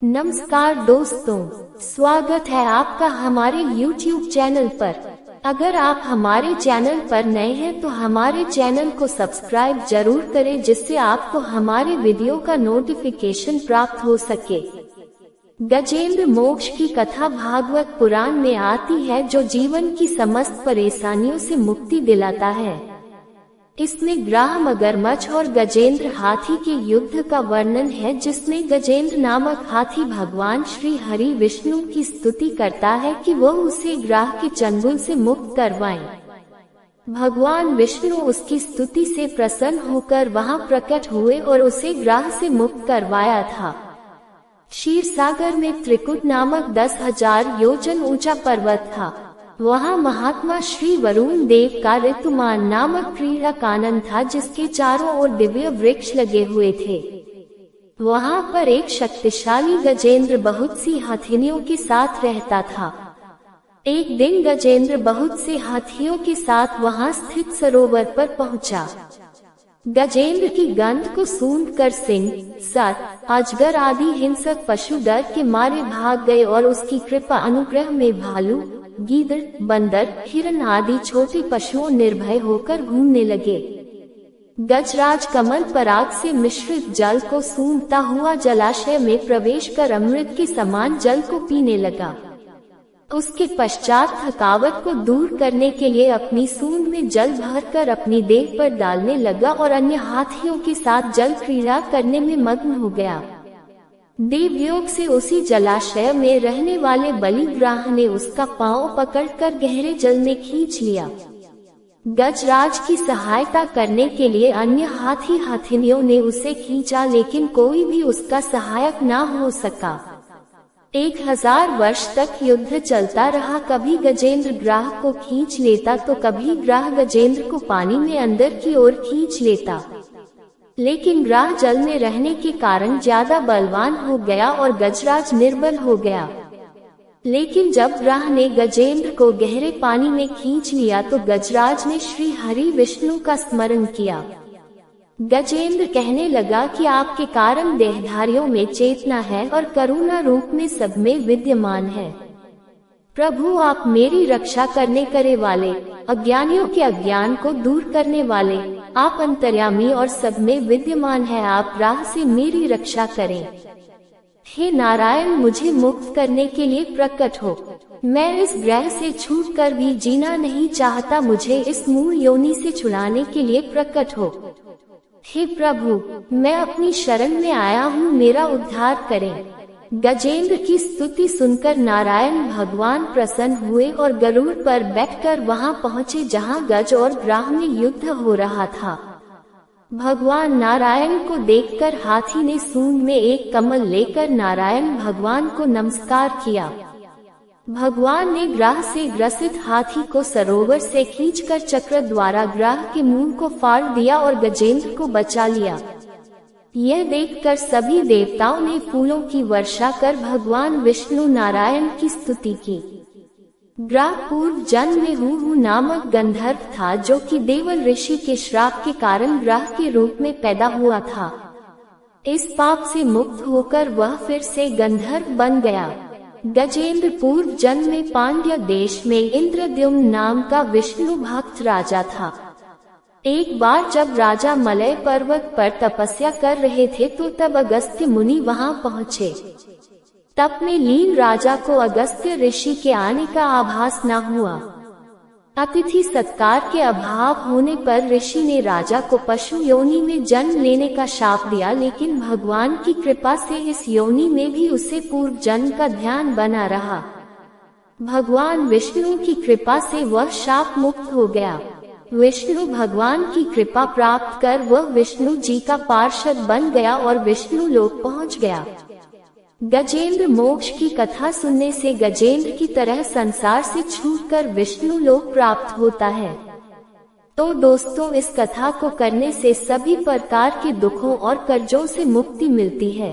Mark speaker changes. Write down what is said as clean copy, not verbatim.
Speaker 1: नमस्कार दोस्तों, स्वागत है आपका हमारे YouTube चैनल पर। अगर आप हमारे चैनल पर नए हैं तो हमारे चैनल को सब्सक्राइब जरूर करें जिससे आपको हमारे वीडियो का नोटिफिकेशन प्राप्त हो सके। गजेंद्र मोक्ष की कथा भागवत पुराण में आती है जो जीवन की समस्त परेशानियों से मुक्ति दिलाता है। इसमें ग्राह मगरमच्छ और गजेंद्र हाथी के युद्ध का वर्णन है जिसमें गजेंद्र नामक हाथी भगवान श्री हरि विष्णु की स्तुति करता है कि वह उसे ग्राह के चंगुल से मुक्त करवाएं। भगवान विष्णु उसकी स्तुति से प्रसन्न होकर वहां प्रकट हुए और उसे ग्राह से मुक्त करवाया था। क्षीर सागर में त्रिकुट नामक 10,000 योजन ऊंचा पर्वत था। वहाँ महात्मा श्री वरुण देव का ऋतुमान नामक क्रीड़ा कानन था जिसके चारों ओर दिव्य वृक्ष लगे हुए थे। वहाँ पर एक शक्तिशाली गजेंद्र बहुत सी हाथियों के साथ रहता था। एक दिन गजेंद्र बहुत से हाथियों के साथ वहाँ स्थित सरोवर पर पहुँचा। गजेंद्र की गंध को सूंघकर सिंह, सर्प, अजगर आदि हिंसक पशु डर के मारे भाग गए और उसकी कृपा अनुग्रह में भालू, गीदड़, बंदर, हिरण आदि छोटे पशुओं निर्भय होकर घूमने लगे। गजराज कमल पराग से मिश्रित जल को सूंघता हुआ जलाशय में प्रवेश कर अमृत के समान जल को पीने लगा। उसके पश्चात थकावट को दूर करने के लिए अपनी सूंड में जल भरकर अपनी देह पर डालने लगा और अन्य हाथियों के साथ जल क्रीड़ा करने में मग्न हो गया। देवयोग से उसी जलाशय में रहने वाले बलिग्राह ने उसका पांव पकड़कर गहरे जल में खींच लिया। गजराज की सहायता करने के लिए अन्य हाथियों ने उसे खींचा लेकिन कोई भी उसका सहायक न हो सका। 1000 वर्ष तक युद्ध चलता रहा। कभी गजेंद्र ग्राह को खींच लेता तो कभी ग्राह गजेंद्र को पानी में अंदर की ओर खींच लेता, लेकिन ग्राह जल में रहने के कारण ज्यादा बलवान हो गया और गजराज निर्बल हो गया। लेकिन जब ग्राह ने गजेंद्र को गहरे पानी में खींच लिया तो गजराज ने श्री हरि विष्णु का स्मरण किया। गजेंद्र कहने लगा कि आपके कारण देहधारियों में चेतना है और करुणा रूप में सब में विद्यमान है। प्रभु, आप मेरी रक्षा करने करे वाले, अज्ञानियों के अज्ञान को दूर करने वाले, आप अंतर्यामी और सब में विद्यमान है। आप ग्राह से मेरी रक्षा करें। हे नारायण, मुझे मुक्त करने के लिए प्रकट हो। मैं इस ग्रह से छूटकर भी जीना नहीं चाहता। मुझे इस मूल योनि से छुड़ाने के लिए प्रकट हो। हे प्रभु, मैं अपनी शरण में आया हूँ, मेरा उद्धार करें। गजेंद्र की स्तुति सुनकर नारायण भगवान प्रसन्न हुए और गरुड़ पर बैठकर वहां पहुँचे जहां गज और ग्राह में युद्ध हो रहा था। भगवान नारायण को देखकर हाथी ने सूंड में एक कमल लेकर नारायण भगवान को नमस्कार किया। भगवान ने ग्राह से ग्रसित हाथी को सरोवर से खींचकर चक्र द्वारा ग्राह के मुंह को फाड़ दिया और गजेंद्र को बचा लिया। यह देखकर सभी देवताओं ने फूलों की वर्षा कर भगवान विष्णु नारायण की स्तुति की। ग्राह पूर्व जन्म में हूहू नामक गंधर्व था जो कि देवल ऋषि के श्राप के कारण ग्राह के रूप में पैदा हुआ था। इस पाप से मुक्त होकर वह फिर से गंधर्व बन गया। गजेंद्र पूर्व जन्म में पांड्य देश में इंद्रद्युम्न नाम का विष्णु भक्त राजा था। एक बार जब राजा मलय पर्वत पर तपस्या कर रहे थे तो तब अगस्त्य मुनि वहां पहुँचे। तप में लीन राजा को अगस्त्य ऋषि के आने का आभास न हुआ। अतिथि सत्कार के अभाव होने पर ऋषि ने राजा को पशु योनि में जन्म लेने का शाप दिया, लेकिन भगवान की कृपा से इस योनि में भी उसे पूर्व जन्म का ध्यान बना रहा। भगवान विष्णु की कृपा से वह शाप मुक्त हो गया। विष्णु भगवान की कृपा प्राप्त कर वह विष्णु जी का पार्षद बन गया और विष्णु लोक पहुंच गया। गजेंद्र मोक्ष की कथा सुनने से गजेंद्र की तरह संसार से छूटकर विष्णु लोक प्राप्त होता है। तो दोस्तों, इस कथा को करने से सभी प्रकार के दुखों और कर्जों से मुक्ति मिलती है।